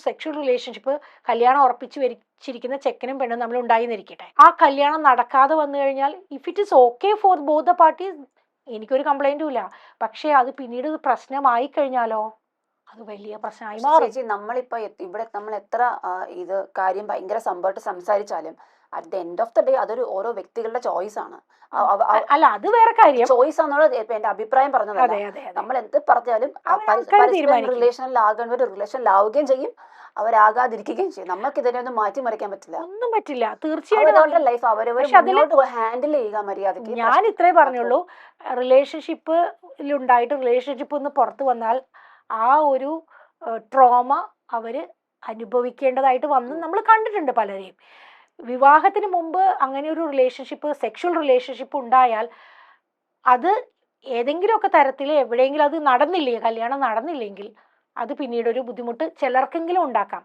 Sexual relationship കല്യാണം ഉറപ്പിച്ച് വെച്ചിരിക്കുന്ന ചെക്കനും പെണ്ണും നമ്മൾ ഉണ്ടായിന്നിരിക്കട്ടെ. ആ കല്യാണം നടക്കാതെ വന്നു കഴിഞ്ഞാൽ if it is okay for both the parties, എനിക്കൊരു കംപ്ലൈന്റും ഇല്ല. പക്ഷേ അത് പിന്നീട് പ്രശ്നമായി കഴിഞ്ഞാലോ അത് വലിയ പ്രശ്നമായി മാറും. ചേച്ചി നമ്മളിപ്പോ ഇവിടെ നമ്മൾ എത്ര ഇത് കാര്യം ഭയങ്കര സംഭവമായിട്ട് സംസാരിച്ചാലും at the end of the day അതൊരു ഓരോ വ്യക്തികളുടെ ചോയ്സ് ആണ്. അല്ല, അത് വേറെ കാര്യം. ചോയ്സ് ആണെന്നുള്ളത് എന്റെ അഭിപ്രായം പറഞ്ഞതല്ല. അതെ അതെ അതെ. നമ്മൾ എന്ത് പറഞ്ഞാലും ആൾക്കാര് തീരുമാനിക്കും. റിലേഷനിലാകേണ്ട റിലേഷനിലാവുകയും ചെയ്യും, അവരാകാതിരിക്കുകയും ചെയ്യും. നമുക്ക് ഇതിനെ ഒന്നും മാറ്റിമറിക്കാൻ പറ്റില്ല. ഒന്നും പറ്റില്ല, തീർച്ചയായിട്ടും. അവരവരുടെ ലൈഫ് അവരവർ മുന്നോട്ട് ഹാൻഡിൽ ചെയ്യുക മര്യാദയ്ക്ക്. ഞാൻ ഇത്രേ പറഞ്ഞുള്ളൂ, റിലേഷൻഷിപ്പിലുണ്ടായിട്ട് റിലേഷൻഷിപ്പ് ഒന്ന് പുറത്തു വന്നാൽ ആ ഒരു ട്രോമ അവര് അനുഭവിക്കേണ്ടതായിട്ട് വന്ന് നമ്മൾ കണ്ടിട്ടുണ്ട് പലരെയും. വിവാഹത്തിന് മുമ്പ് അങ്ങനെ ഒരു റിലേഷൻഷിപ്പ്, സെക്ഷൽ റിലേഷൻഷിപ്പ് ഉണ്ടായാൽ അത് ഏതെങ്കിലുമൊക്കെ തരത്തിൽ എവിടെയെങ്കിലും അത് നടന്നില്ലേ, കല്യാണം നടന്നില്ലെങ്കിൽ അത് പിന്നീട് ഒരു ബുദ്ധിമുട്ട് ചിലർക്കെങ്കിലും ഉണ്ടാക്കാം.